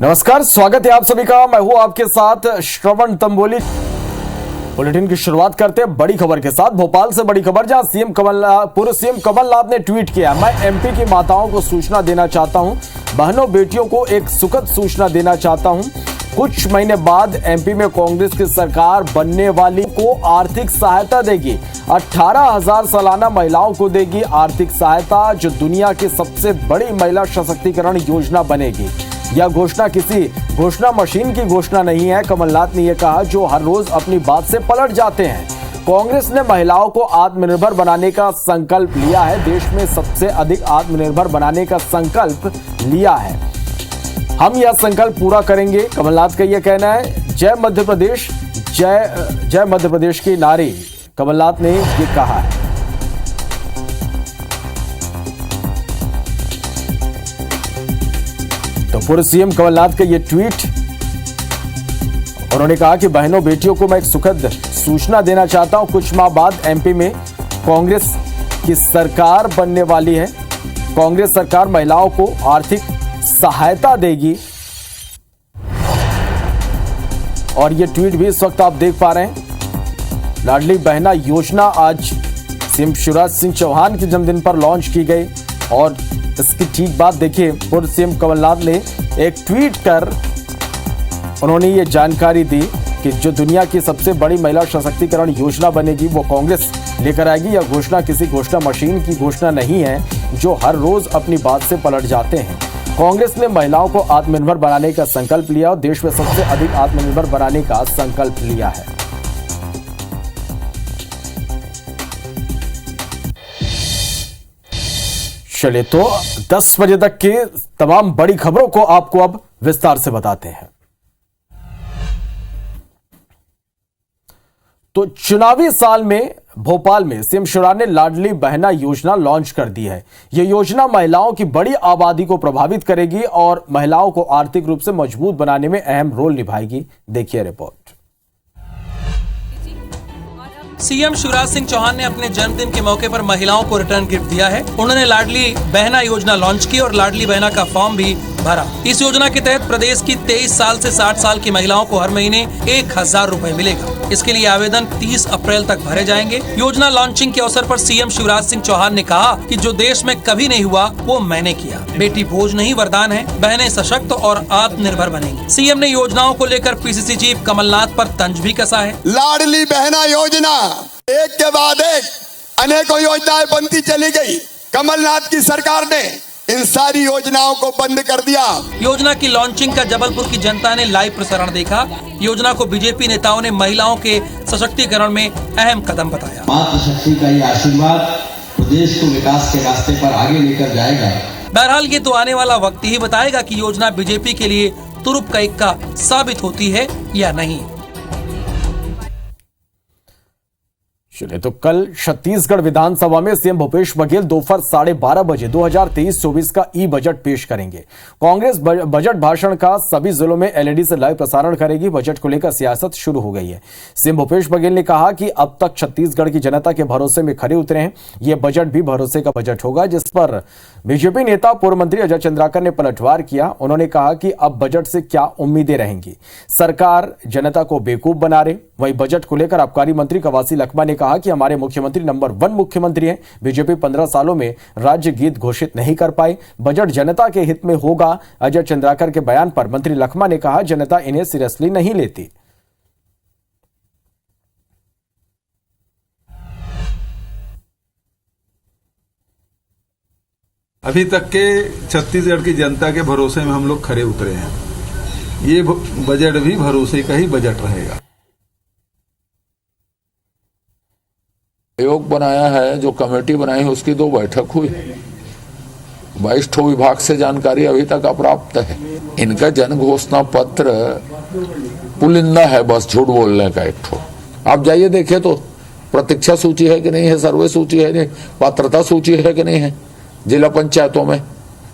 नमस्कार, स्वागत है आप सभी का। मैं हूं आपके साथ श्रवण तंबोली। बुलेटिन की शुरुआत करते हैं बड़ी खबर के साथ। भोपाल से बड़ी खबर, जहां पूर्व सीएम कमलनाथ ने ट्वीट किया, मैं एमपी की माताओं को सूचना देना चाहता हूं, बहनों बेटियों को एक सुखद सूचना देना चाहता हूं। कुछ महीने बाद एमपी में कांग्रेस की सरकार बनने वाली को आर्थिक सहायता देगी। 18,000 सालाना महिलाओं को देगी आर्थिक सहायता, जो दुनिया की सबसे बड़ी महिला सशक्तिकरण योजना बनेगी। यह घोषणा किसी घोषणा मशीन की घोषणा नहीं है। कमलनाथ ने यह कहा, जो हर रोज अपनी बात से पलट जाते हैं। कांग्रेस ने महिलाओं को आत्मनिर्भर बनाने का संकल्प लिया है। देश में सबसे अधिक आत्मनिर्भर बनाने का संकल्प लिया है। हम यह संकल्प पूरा करेंगे, कमलनाथ का यह कहना है। जय मध्य प्रदेश, जय मध्य प्रदेश की नारी, कमलनाथ ने ये कहा है। तो पूर्व सीएम कमलनाथ का ये ट्वीट, उन्होंने कहा कि बहनों बेटियों को मैं एक सुखद सूचना देना चाहता हूं। कुछ माह बाद एमपी में कांग्रेस की सरकार बनने वाली है। कांग्रेस सरकार महिलाओं को आर्थिक सहायता देगी। और ये ट्वीट भी इस वक्त आप देख पा रहे हैं। लाडली बहना योजना आज सीएम शिवराज सिंह चौहान के जन्मदिन पर लॉन्च की गई। और इसकी ठीक बात देखिए, पूर्व सीएम कमलनाथ ने एक ट्वीट कर उन्होंने ये जानकारी दी कि जो दुनिया की सबसे बड़ी महिला सशक्तिकरण योजना बनेगी वो कांग्रेस लेकर आएगी। यह घोषणा किसी घोषणा मशीन की घोषणा नहीं है, जो हर रोज अपनी बात से पलट जाते हैं। कांग्रेस ने महिलाओं को आत्मनिर्भर बनाने का संकल्प लिया और देश में सबसे अधिक आत्मनिर्भर बनाने का संकल्प लिया है। चलिए, तो 10 बजे तक की तमाम बड़ी खबरों को आपको अब विस्तार से बताते हैं। तो चुनावी साल में भोपाल में सीएम शिवराज ने लाडली बहना योजना लॉन्च कर दी है। यह योजना महिलाओं की बड़ी आबादी को प्रभावित करेगी और महिलाओं को आर्थिक रूप से मजबूत बनाने में अहम रोल निभाएगी। देखिए रिपोर्ट। सीएम शिवराज सिंह चौहान ने अपने जन्मदिन के मौके पर महिलाओं को रिटर्न गिफ्ट दिया है। उन्होंने लाडली बहना योजना लॉन्च की और लाडली बहना का फॉर्म भी भरा। इस योजना के तहत प्रदेश की 23 साल से 60 साल की महिलाओं को हर महीने 1,000 रुपए मिलेगा। इसके लिए आवेदन 30 अप्रैल तक भरे जाएंगे। योजना लॉन्चिंग के अवसर पर सीएम शिवराज सिंह चौहान ने कहा कि जो देश में कभी नहीं हुआ वो मैंने किया। बेटी बोझ नहीं वरदान है, बहनें सशक्त और आत्मनिर्भर बनेंगी। सीएम ने योजनाओं को लेकर पीसीसी चीफ कमलनाथ पर तंज भी कसा है। लाडली बहना योजना एक के बाद एक अनेकों योजनाएं बनती चली गई। कमलनाथ की सरकार ने इन सारी योजनाओं को बंद कर दिया। योजना की लॉन्चिंग का जबलपुर की जनता ने लाइव प्रसारण देखा। योजना को बीजेपी नेताओं ने महिलाओं के सशक्तिकरण में अहम कदम बताया। मातृ शक्ति का ये आशीर्वाद प्रदेश को विकास के रास्ते पर आगे लेकर जाएगा। बहरहाल ये तो आने वाला वक्त ही बताएगा कि योजना बीजेपी के लिए तुरुप का इक्का साबित होती है या नहीं। चलिए, तो कल छत्तीसगढ़ विधानसभा में सीएम भूपेश बघेल दोपहर 12:30 बजे 2023-24 का ई बजट पेश करेंगे। कांग्रेस बजट भाषण का सभी जिलों में एलईडी से लाइव प्रसारण करेगी। बजट को लेकर सियासत शुरू हो गई है। सीएम भूपेश बघेल ने कहा कि अब तक छत्तीसगढ़ की जनता के भरोसे में खरे उतरे हैं। यह बजट भी भरोसे का बजट होगा, जिस पर बीजेपी नेता पूर्व मंत्री अजय चंद्राकर ने पलटवार किया। उन्होंने कहा कि अब बजट से क्या उम्मीदें रहेंगी, सरकार जनता को बेवकूफ बना रहे। वहीं बजट को लेकर आबकारी मंत्री कवासी लखमा ने कहा कि हमारे मुख्यमंत्री नंबर 1 मुख्यमंत्री हैं। बीजेपी 15 सालों में राज्य गीत घोषित नहीं कर पाई। बजट जनता के हित में होगा। अजय चंद्राकर के बयान पर मंत्री लखमा ने कहा, जनता इन्हें सीरियसली नहीं लेती। अभी तक के छत्तीसगढ़ की जनता के भरोसे में हम लोग खरे उतरे हैं। ये बजट भी भरोसे का ही बजट रहेगा। आयोग बनाया है, जो कमेटी बनाई है उसकी 2 बैठक हुई। 22 विभाग से जानकारी अभी तक अप्राप्त है। इनका जन घोषणा पत्र पुलिंदा है, बस झूठ बोलने का एक ठो। आप जाइए देखिए तो प्रतीक्षा सूची है कि नहीं है, सर्वे सूची है नहीं, पात्रता सूची है कि नहीं है। जिला पंचायतों में,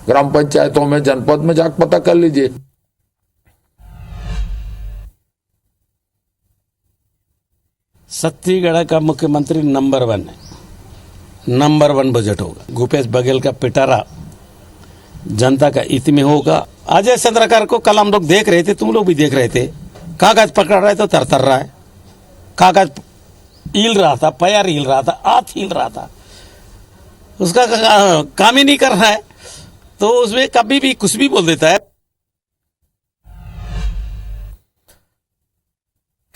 ग्राम पंचायतों में, जनपद में जाकर पता कर लीजिए। छत्तीसगढ़ का मुख्यमंत्री नंबर 1 है। नंबर 1 बजट होगा। भूपेश बघेल का पिटारा जनता का हित में होगा। अजय चंद्रकर को कल हम लोग देख रहे थे, तुम लोग भी देख रहे थे, कागज पकड़ रहे तो तरतर रहा है, कागज हिल रहा था, पैर हिल रहा था, हाथ हिल रहा था, उसका काम ही नहीं कर रहा है, तो उसमें कभी भी कुछ भी बोल देता है।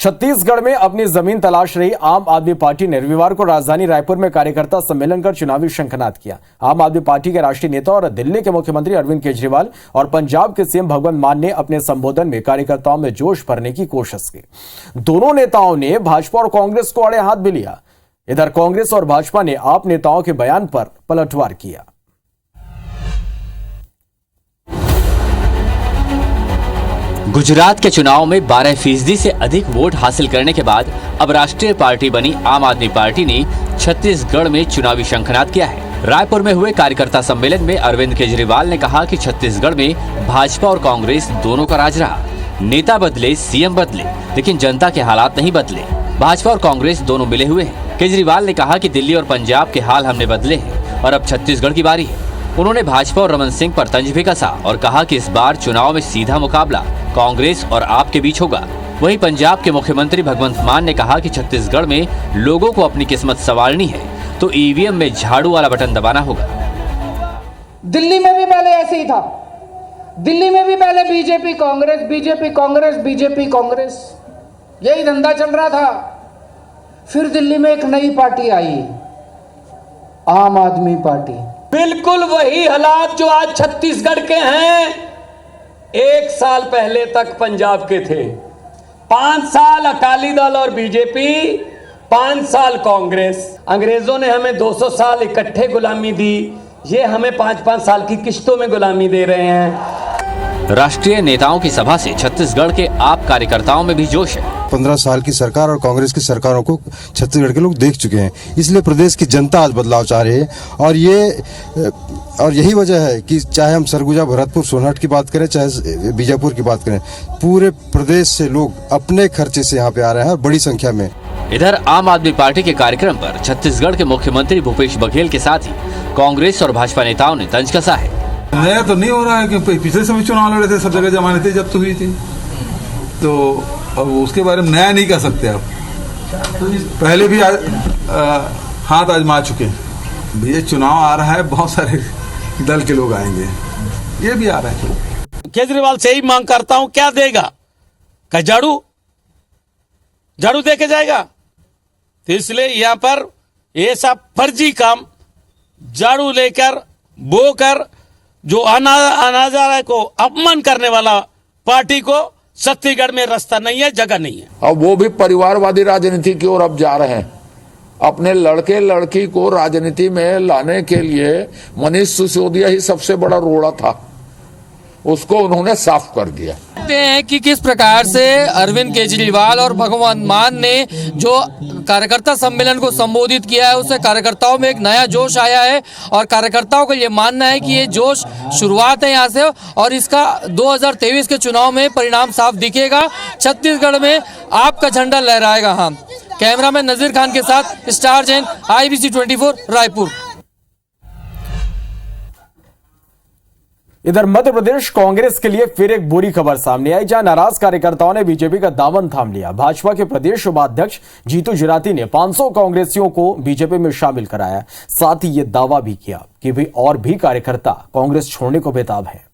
छत्तीसगढ़ में अपनी जमीन तलाश रही आम आदमी पार्टी ने रविवार को राजधानी रायपुर में कार्यकर्ता सम्मेलन कर चुनावी शंखनाद किया। आम आदमी पार्टी के राष्ट्रीय नेता और दिल्ली के मुख्यमंत्री अरविंद केजरीवाल और पंजाब के सीएम भगवंत मान ने अपने संबोधन में कार्यकर्ताओं में जोश भरने की कोशिश की। दोनों नेताओं ने भाजपा और कांग्रेस को आड़े हाथ भी लिया। इधर कांग्रेस और भाजपा ने आप नेताओं के बयान पर पलटवार किया। गुजरात के चुनाव में 12% से अधिक वोट हासिल करने के बाद अब राष्ट्रीय पार्टी बनी आम आदमी पार्टी ने छत्तीसगढ़ में चुनावी शंखनाद किया है। रायपुर में हुए कार्यकर्ता सम्मेलन में अरविंद केजरीवाल ने कहा कि छत्तीसगढ़ में भाजपा और कांग्रेस दोनों का राज रहा। नेता बदले, सीएम बदले, लेकिन जनता के हालात नहीं बदले। भाजपा और कांग्रेस दोनों मिले हुए हैं। केजरीवाल ने कहा कि दिल्ली और पंजाब के हाल हमने बदले हैं और अब छत्तीसगढ़ की बारी है। उन्होंने भाजपा और रमन सिंह पर तंज भी कसा और कहा कि इस बार चुनाव में सीधा मुकाबला कांग्रेस और आप के बीच होगा। वहीं पंजाब के मुख्यमंत्री भगवंत मान ने कहा कि छत्तीसगढ़ में लोगों को अपनी किस्मत संवारनी है तो ईवीएम में झाड़ू वाला बटन दबाना होगा। दिल्ली में भी पहले ऐसे ही था। दिल्ली में भी पहले BJP Congress, BJP Congress, BJP Congress, यही धंधा चल रहा था। फिर दिल्ली में एक नई पार्टी आई, आम आदमी पार्टी। बिल्कुल वही हालात जो आज छत्तीसगढ़ के हैं, 1 साल पहले तक पंजाब के थे। 5 साल अकाली दल और बीजेपी, 5 साल कांग्रेस। अंग्रेजों ने हमें 200 साल इकट्ठे गुलामी दी, ये हमें 5-5 साल की किश्तों में गुलामी दे रहे हैं। राष्ट्रीय नेताओं की सभा से छत्तीसगढ़ के आप कार्यकर्ताओं में भी जोश है। 15 साल की सरकार और कांग्रेस की सरकारों को छत्तीसगढ़ के लोग देख चुके हैं, इसलिए प्रदेश की जनता आज बदलाव चाह रही है। और यही वजह है कि चाहे हम सरगुजा, भरतपुर, सोनहट की बात करें, चाहे बीजापुर की बात करें, पूरे प्रदेश से लोग अपने खर्चे से यहाँ पे आ रहे हैं बड़ी संख्या में। इधर आम आदमी पार्टी के कार्यक्रम पर छत्तीसगढ़ के मुख्यमंत्री भूपेश बघेल के साथ ही कांग्रेस और भाजपा नेताओं ने तंज कसा है। नया तो नहीं हो रहा है कि पिछले समय चुनाव लड़े थे, सब जगह जमानतें जब्त हुई थी, तो अब उसके बारे में नया नहीं कह सकते आप। पहले भी हाथ आजमा चुके हैं। ये चुनाव आ रहा है, बहुत सारे दल के लोग आएंगे, ये भी आ रहा है। केजरीवाल से ही मांग करता हूं, क्या देगा? क्या झाड़ू दे के जाएगा? तो इसलिए यहां पर ये सब फर्जी काम, झाड़ू लेकर बोकर जो अनाजारा को अपमान करने वाला पार्टी को छत्तीसगढ़ में रास्ता नहीं है, जगह नहीं है। अब वो भी परिवारवादी राजनीति की ओर अब जा रहे हैं। अपने लड़के लड़की को राजनीति में लाने के लिए मनीष सिसोदिया ही सबसे बड़ा रोड़ा था, उसको उन्होंने साफ कर दिया। देखते हैं कि किस प्रकार से अरविंद केजरीवाल और भगवंत मान ने जो कार्यकर्ता सम्मेलन को संबोधित किया है, उससे कार्यकर्ताओं में एक नया जोश आया है और कार्यकर्ताओं का ये मानना है कि ये जोश शुरुआत है यहाँ से और इसका 2023 के चुनाव में परिणाम साफ दिखेगा। छत्तीसगढ़ में आपका झंडा लहराएगा। हाँ, कैमरामैन नजीर खान के साथ स्टार जैन, IBC 24 रायपुर। इधर मध्य प्रदेश कांग्रेस के लिए फिर एक बुरी खबर सामने आई, जहां नाराज कार्यकर्ताओं ने बीजेपी का दामन थाम लिया। भाजपा के प्रदेश उपाध्यक्ष जीतू जिराती ने 500 कांग्रेसियों को बीजेपी में शामिल कराया। साथ ही यह दावा भी किया कि भी और भी कार्यकर्ता कांग्रेस छोड़ने को बेताब है।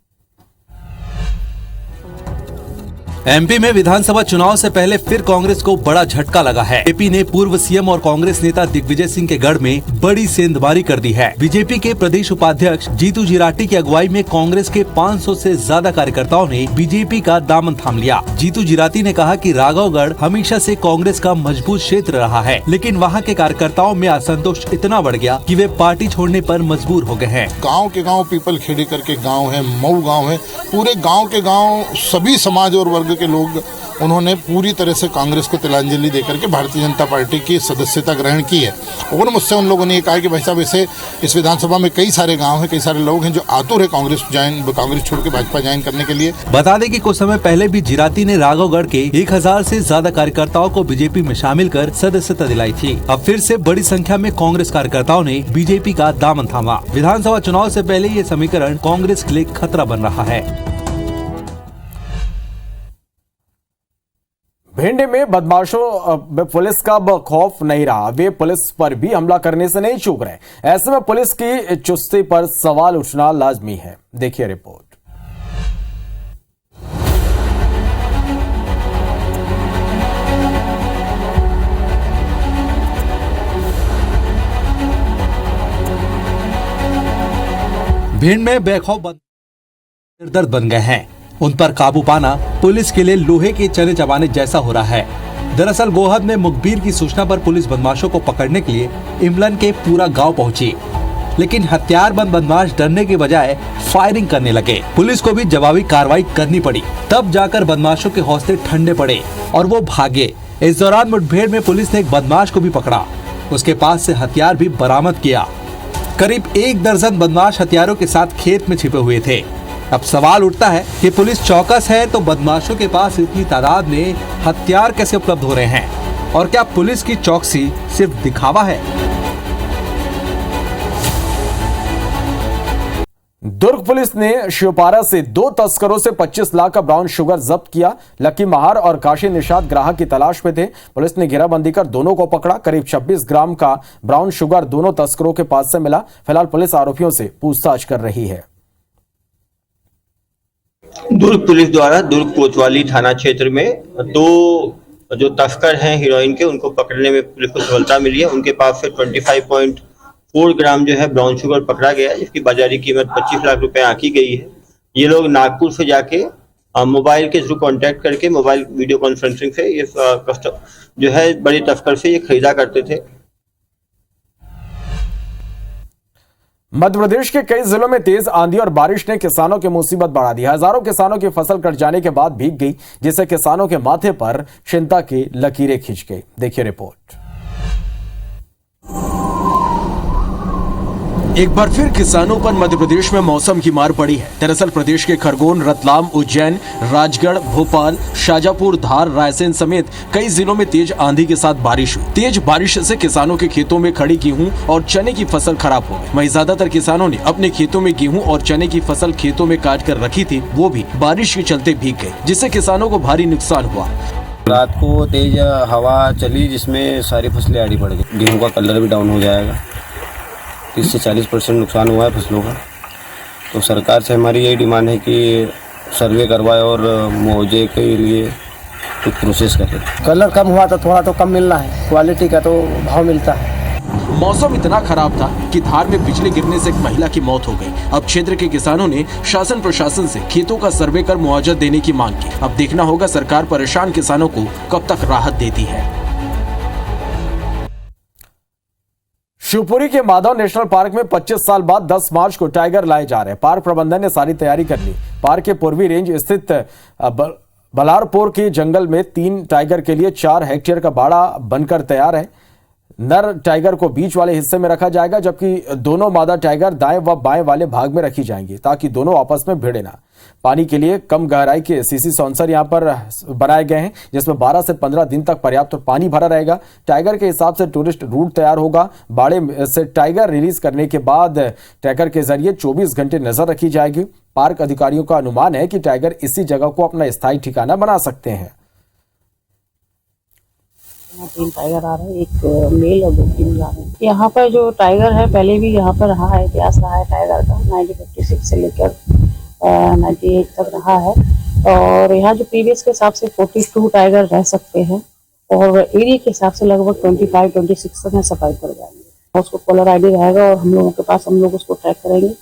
एमपी में विधानसभा चुनाव से पहले फिर कांग्रेस को बड़ा झटका लगा है। एपी ने पूर्व सीएम और कांग्रेस नेता दिग्विजय सिंह के गढ़ में बड़ी सेंधमारी कर दी है। बीजेपी के प्रदेश उपाध्यक्ष जीतू जिराटी की अगुवाई में कांग्रेस के 500 से ज्यादा कार्यकर्ताओं ने बीजेपी का दामन थाम लिया। जीतू जिराटी ने कहा कि राघवगढ़ हमेशा से कांग्रेस का मजबूत क्षेत्र रहा है, लेकिन वहाँ के कार्यकर्ताओं में असंतोष इतना बढ़ गया कि वे पार्टी छोड़ने पर मजबूर हो गए हैं। गाँव के गाँव पीपल खेड़ी करके गाँव है, मऊ गाँव है, पूरे गाँव के गाँव सभी समाज और वर्ग के लोग उन्होंने पूरी तरह से कांग्रेस को तिलांजलि देकर के भारतीय जनता पार्टी की सदस्यता ग्रहण की है। और मुझसे उन लोगों ने ये कहा कि भाई साहब ऐसे इस विधानसभा में कई सारे गांव हैं, कई सारे लोग हैं जो आतुर है कांग्रेस छोड़ के भाजपा ज्वाइन करने के लिए। बता दें कि कुछ समय पहले भी जिराती ने राघवगढ़ के 1000 से ज्यादा कार्यकर्ताओं को बीजेपी में शामिल कर सदस्यता दिलाई थी। अब फिर से बड़ी संख्या में कांग्रेस कार्यकर्ताओं ने बीजेपी का दामन थामा। विधानसभा चुनाव से पहले ये समीकरण कांग्रेस के लिए खतरा बन रहा है। भिंड में बदमाशों में पुलिस का खौफ नहीं रहा। वे पुलिस पर भी हमला करने से नहीं चूक रहे। ऐसे में पुलिस की चुस्ती पर सवाल उठना लाजमी है। देखिए रिपोर्ट। भिंड में बेखौफ दर्द बन गए हैं। उन पर काबू पाना पुलिस के लिए लोहे के चने चबाने जैसा हो रहा है। दरअसल गोहद में मुखबिर की सूचना पर पुलिस बदमाशों को पकड़ने के लिए इमलन के पूरा गांव पहुंची, लेकिन हथियारबंद बदमाश डरने के बजाय फायरिंग करने लगे। पुलिस को भी जवाबी कार्रवाई करनी पड़ी। तब जाकर बदमाशों के हौसले ठंडे पड़े और वो भागे। इस दौरान मुठभेड़ में पुलिस ने एक बदमाश को भी पकड़ा। उसके पास से हथियार भी बरामद किया। करीब 1 दर्जन बदमाश हथियारों के साथ खेत में छिपे हुए थे। अब सवाल उठता है कि पुलिस चौकस है तो बदमाशों के पास इतनी तादाद में हथियार कैसे उपलब्ध हो रहे हैं? और क्या पुलिस की चौकसी सिर्फ दिखावा है? दुर्ग पुलिस ने शिवपारा से 2 तस्करों से 25 लाख का ब्राउन शुगर जब्त किया। लकी महार और काशी निषाद ग्राहक की तलाश में थे। पुलिस ने घेराबंदी कर दोनों को पकड़ा। करीब 26 ग्राम का ब्राउन शुगर दोनों तस्करों के पास से मिला। फिलहाल पुलिस आरोपियों से पूछताछ कर रही है। दुर्ग पुलिस द्वारा दुर्ग कोतवाली थाना क्षेत्र में 2 जो तस्कर हैं हीरोइन के, उनको पकड़ने में पुलिस को सफलता मिली है। उनके पास से 25.4 ग्राम जो है ब्राउन शुगर पकड़ा गया है, जिसकी बाजारी कीमत 25 लाख रुपए आंकी गई है। ये लोग नागपुर से जाके मोबाइल के थ्रू कांटेक्ट करके मोबाइल वीडियो कॉन्फ्रेंसिंग से ये जो है बड़ी तस्कर से ये खरीदा करते थे। मध्य प्रदेश के कई जिलों में तेज आंधी और बारिश ने किसानों की मुसीबत बढ़ा दी। हजारों किसानों की फसल कट जाने के बाद भीग गई, जिससे किसानों के माथे पर चिंता की लकीरें खींच गई। देखिए रिपोर्ट। एक बार फिर किसानों पर मध्य प्रदेश में मौसम की मार पड़ी है। दरअसल प्रदेश के खरगोन, रतलाम, उज्जैन, राजगढ़, भोपाल, शाजापुर, धार, रायसेन समेत कई जिलों में तेज आंधी के साथ बारिश हुई। तेज बारिश से किसानों के खेतों में खड़ी गेहूं और चने की फसल खराब हो गई। वहीं ज्यादातर किसानों ने अपने खेतों में गेहूं और चने की फसल खेतों में काट कर रखी थी, वो भी बारिश के चलते भीग गई, जिससे किसानों को भारी नुकसान हुआ। रात को तेज हवा चली, जिसमें सारी फसलें आड़ी पड़ गई। गेहूं का कलर भी डाउन हो जाएगा। 30 से 40% नुकसान हुआ है फसलों का। तो सरकार से हमारी यही डिमांड है कि सर्वे करवाए और मुआवजे के लिए कुछ प्रोसेस करे। कलर कम हुआ तो थोड़ा तो कम मिलना है, क्वालिटी का तो भाव मिलता है। मौसम इतना खराब था कि धार में बिजली गिरने से एक महिला की मौत हो गई। अब क्षेत्र के किसानों ने शासन प्रशासन से खेतों का सर्वे कर मुआवजा देने की मांग की। अब देखना होगा सरकार परेशान किसानों को कब तक राहत देती है। शिवपुरी के माधव नेशनल पार्क में 25 साल बाद 10 मार्च को टाइगर लाए जा रहे हैं। पार्क प्रबंधन ने सारी तैयारी कर ली। पार्क के पूर्वी रेंज स्थित बलारपुर के जंगल में 3 टाइगर के लिए 4 हेक्टेयर का बाड़ा बनकर तैयार है। नर टाइगर को बीच वाले हिस्से में रखा जाएगा, जबकि दोनों मादा टाइगर दाएं व बाएं वाले भाग में रखी जाएंगी, ताकि दोनों आपस में भिड़े ना। पानी के लिए कम गहराई के सीसी सेंसर यहां पर बनाए गए हैं, जिसमें 12 से 15 दिन तक पर्याप्त पानी भरा रहेगा। टाइगर के हिसाब से टूरिस्ट रूट तैयार होगा। बाड़े से टाइगर रिलीज करने के बाद ट्रैकर के जरिए 24 घंटे नजर रखी जाएगी। पार्क अधिकारियों का अनुमान है कि टाइगर इसी जगह को अपना स्थायी ठिकाना बना सकते हैं। 3 टाइगर आ रहे हैं, एक मेल और 2 फीमेल आ रहे हैं। यहाँ पर जो टाइगर है पहले भी यहाँ पर रहा है, इतिहास रहा है टाइगर का। 1956 से लेकर 98 तक रहा है। और यहाँ जो प्रीवियस के हिसाब से 42 टाइगर रह सकते हैं और एरिया के हिसाब से लगभग 25-26 तक सफाई कर जाएंगे। उसको कॉलर आईडी रहेगा और हम लोगों के पास हम लोग उसको ट्रैक करेंगे।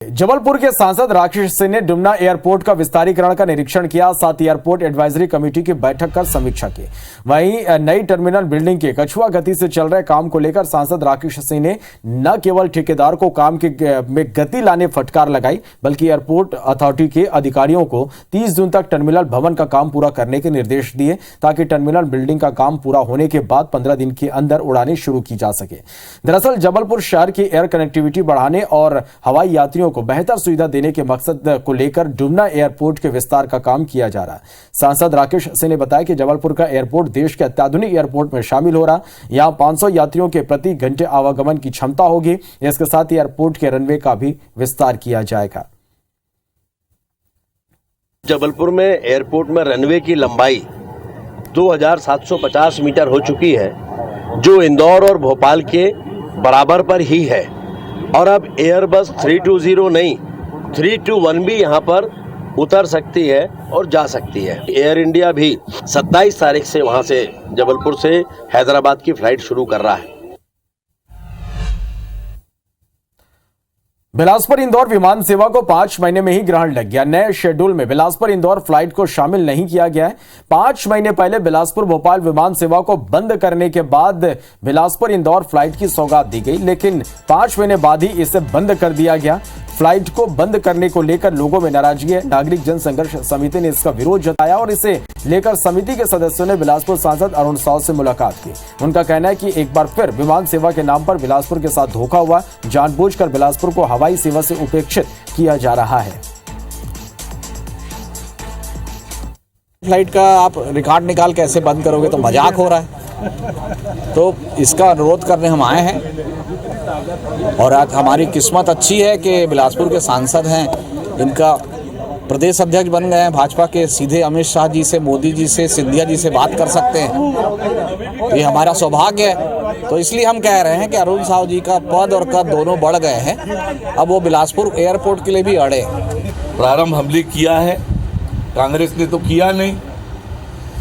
जबलपुर के सांसद राकेश सिंह ने डुमना एयरपोर्ट का विस्तारीकरण का निरीक्षण किया, साथ ही एयरपोर्ट एडवाइजरी कमेटी की बैठक कर समीक्षा की। वहीं नई टर्मिनल बिल्डिंग के कछुआ गति से चल रहे काम को लेकर सांसद राकेश सिंह ने न केवल ठेकेदार को काम में गति लाने फटकार लगाई, बल्कि एयरपोर्ट अथॉरिटी के अधिकारियों को 30 जून तक टर्मिनल भवन का काम पूरा करने के निर्देश दिए, ताकि टर्मिनल बिल्डिंग का काम पूरा होने के बाद 15 दिन के अंदर उड़ानें शुरू की जा सके। दरअसल जबलपुर शहर की एयर कनेक्टिविटी बढ़ाने और हवाई यात्रियों को बेहतर सुविधा देने के मकसद को लेकर डुमना एयरपोर्ट के विस्तार का काम किया जा रहा है। सांसद राकेश सिंह ने बताया कि जबलपुर का एयरपोर्ट देश के अत्याधुनिक एयरपोर्ट में शामिल हो रहा। यहां 500 यात्रियों के प्रति घंटे आवागमन की क्षमता होगी। इसके साथ ही एयरपोर्ट के रनवे का भी विस्तार किया जाएगा। जबलपुर में एयरपोर्ट में रनवे की लंबाई 2750 मीटर हो चुकी है, जो इंदौर और भोपाल के बराबर पर ही है। और अब एयरबस 320 नहीं 321 भी यहाँ पर उतर सकती है और जा सकती है। एयर इंडिया भी 27 तारीख से वहाँ से जबलपुर से हैदराबाद की फ्लाइट शुरू कर रहा है। बिलासपुर इंदौर विमान सेवा को 5 महीने में ही ग्रहण लग गया। नए शेड्यूल में बिलासपुर इंदौर फ्लाइट को शामिल नहीं किया गया है। 5 महीने पहले बिलासपुर भोपाल विमान सेवा को बंद करने के बाद बिलासपुर इंदौर फ्लाइट की सौगात दी गई, लेकिन 5 महीने बाद ही इसे बंद कर दिया गया। फ्लाइट को बंद करने को लेकर लोगों में नाराजगी है। नागरिक जन संघर्ष समिति ने इसका विरोध जताया और इसे लेकर समिति के सदस्यों ने बिलासपुर सांसद अरुण साव से मुलाकात की। उनका कहना है कि एक बार फिर विमान सेवा के नाम पर बिलासपुर के साथ धोखा हुआ। जानबूझकर बिलासपुर को हवाई सेवा से उपेक्षित किया जा रहा है। फ्लाइट का आप रिकॉर्ड निकाल के ऐसे बंद करोगे तो मजाक हो रहा है। तो इसका अनुरोध करने हम आए हैं और आज हमारी किस्मत अच्छी है कि बिलासपुर के सांसद हैं, इनका प्रदेश अध्यक्ष बन गए हैं भाजपा के, सीधे अमित शाह जी से, मोदी जी से, सिंधिया जी से बात कर सकते हैं। ये हमारा सौभाग्य है। तो इसलिए हम कह रहे हैं कि अरुण साव जी का पद और कद दोनों बढ़ गए हैं। अब वो बिलासपुर एयरपोर्ट के लिए भी अड़े। प्रारंभ हमने किया है, कांग्रेस ने तो किया नहीं,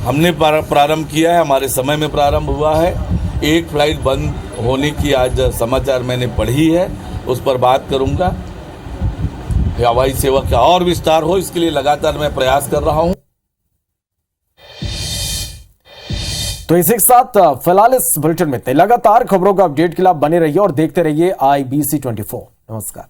हमने प्रारंभ किया है। हमारे समय में प्रारंभ हुआ है। एक फ्लाइट बंद होने की आज समाचार मैंने पढ़ी है, उस पर बात करूंगा। हवाई सेवा का और विस्तार हो, इसके लिए लगातार मैं प्रयास कर रहा हूं। तो इसी के साथ फिलहाल इस बुलेटिन में लगातार खबरों का अपडेट के लिए बने रहिए और देखते रहिए IBC 24। नमस्कार।